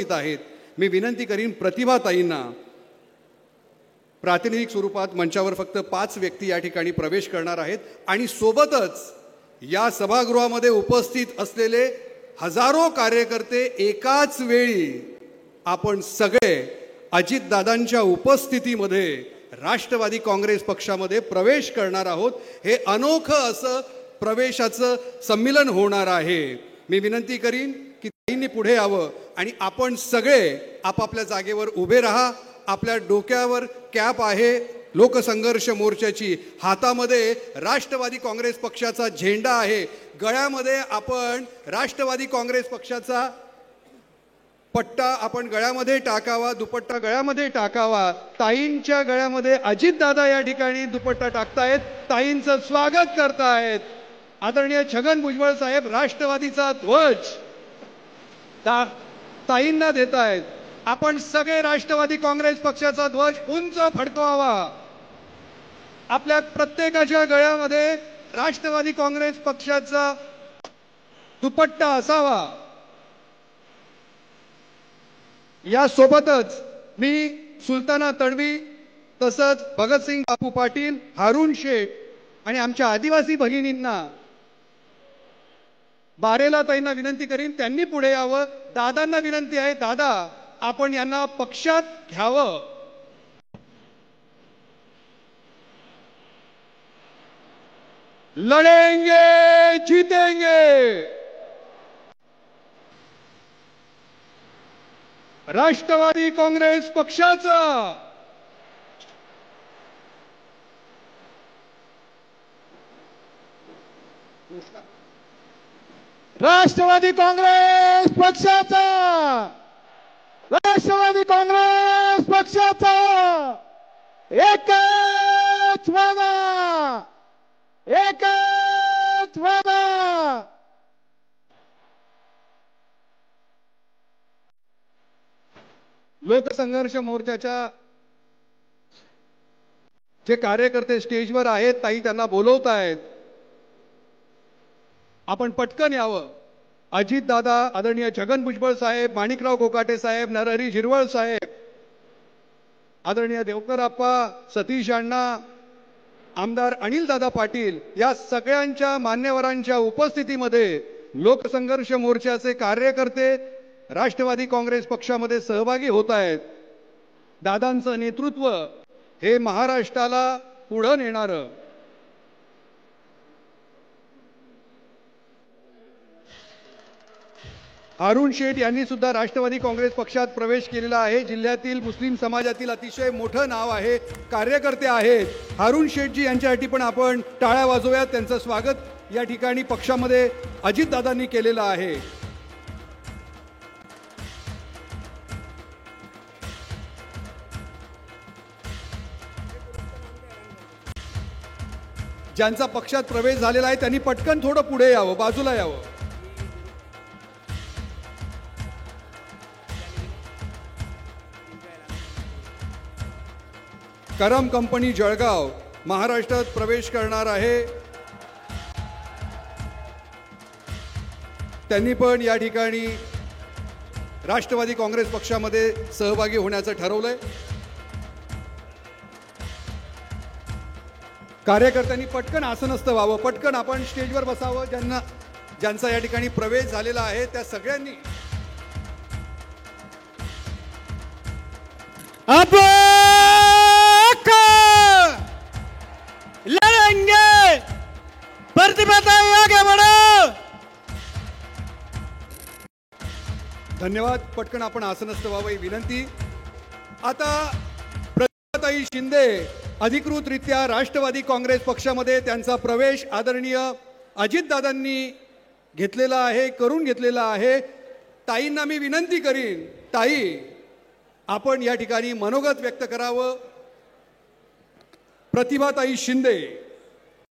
आहेत. मी विनंती करीन प्रतिभाताईंना प्रातिनिधिक स्वरूपात मंचावर फक्त 5 व्यक्ती या ठिकाणी प्रवेश करणार आहेत आणि सोबतच या सभागृहामध्ये उपस्थित असलेले हजारो कार्यकर्ते एकाच वेळी आपण सगळे अजितदादांच्या उपस्थितीमध्ये राष्ट्रवादी काँग्रेस पक्षामध्ये प्रवेश करणार आहोत. हे अनोखं असं प्रवेशाचं संमेलन होणार आहे. मी विनंती करीन की ताईंनी पुढे यावं आणि आपण सगळे आपापल्या जागेवर उभे राहा. आपल्या डोक्यावर कॅप आहे लोकसंघर्ष मोर्चाची, हातामध्ये राष्ट्रवादी काँग्रेस पक्षाचा झेंडा आहे, गळ्यामध्ये आपण राष्ट्रवादी काँग्रेस पक्षाचा पट्टा आपण गळ्यामध्ये टाकावा, दुपट्टा गळ्यामध्ये टाकावा. ताईंच्या गळ्यामध्ये अजितदादा या ठिकाणी दुपट्टा टाकतायत, ताईंचं स्वागत करतायत. आदरणीय छगन भुजबळ साहेब राष्ट्रवादीचा ध्वज ताईंना देत आहेत. आपण सगळे राष्ट्रवादी काँग्रेस पक्षाचा ध्वज उंच फडकवावा. आपल्या प्रत्येकाच्या गळ्यामध्ये राष्ट्रवादी काँग्रेस पक्षाचा दुपट्टा असावा. या सोबतच मी सुलताना तडवी तसंच भगतसिंग बापू पाटील, हारून शेठ आणि आमच्या आदिवासी भगिनींना बारेला ताईंना विनंती करीन त्यांनी पुढे यावं. दादांना विनंती आहे, दादा आपण यांना पक्षात घ्यावं. लढेंगे जीतेंगे. राष्ट्रवादी काँग्रेस पक्षाचा राष्ट्रवादी काँग्रेस पक्षाचा राष्ट्रवादी काँग्रेस पक्षाचा एकच वादा एकच वादा. लोकसंघर्ष मोर्चाच्या जे कार्यकर्ते स्टेजवर आहेत, ताई त्यांना बोलवत आहेत. आपण पटकन यावं. अजितदादा, आदरणीय छगन भुजबळ साहेब, माणिकराव कोकाटे साहेब, नरहरी झिरवळ साहेब, आदरणीय देवकर आप्पा, सतीश अण्णा, आमदार अनिलदादा पाटील या सगळ्यांच्या मान्यवरांच्या उपस्थितीमध्ये लोकसंघर्ष मोर्चाचे कार्यकर्ते राष्ट्रवादी काँग्रेस पक्षामध्ये सहभागी होत आहेत. दादांचं नेतृत्व हे महाराष्ट्राला पुढे नेणारं. हारून शेठ यांनी सुद्धा राष्ट्रवादी काँग्रेस पक्षात प्रवेश केलेला आहे. जिल्ह्यातील मुस्लिम समाजातील अतिशय मोठं नाव आहे, कार्यकर्ते आहेत. हारून शेठजी यांच्यासाठी पण आपण टाळ्या वाजवूयात. त्यांचं स्वागत या ठिकाणी पक्षामध्ये अजितदादांनी केलेलं आहे. ज्यांचा पक्षात प्रवेश झालेला आहे त्यांनी पटकन थोडं पुढे यावं, बाजूला यावं. करम कंपनी जळगाव महाराष्ट्रात प्रवेश करणार आहे. त्यांनी पण या ठिकाणी राष्ट्रवादी काँग्रेस पक्षामध्ये सहभागी होण्याचं ठरवलंय. कार्यकर्त्यांनी पटकन आसनस्थ व्हावं, पटकन आपण स्टेजवर बसावं. ज्यांचा या ठिकाणी प्रवेश झालेला आहे त्या सगळ्यांनी लढेंगे प्रतिभाताई आगे बढ़ो. धन्यवाद. पटकन आपण आसनस्थ व्हावं ही विनंती. आता प्रतिभाताई शिंदे अधिकृतरित्या राष्ट्रवादी काँग्रेस पक्षामध्ये त्यांचा प्रवेश आदरणीय अजितदादांनी घेतलेला आहे, करून घेतलेला आहे. ताईंना मी विनंती करीन, ताई आपण या ठिकाणी मनोगत व्यक्त करावं. प्रतिभाताई शिंदे.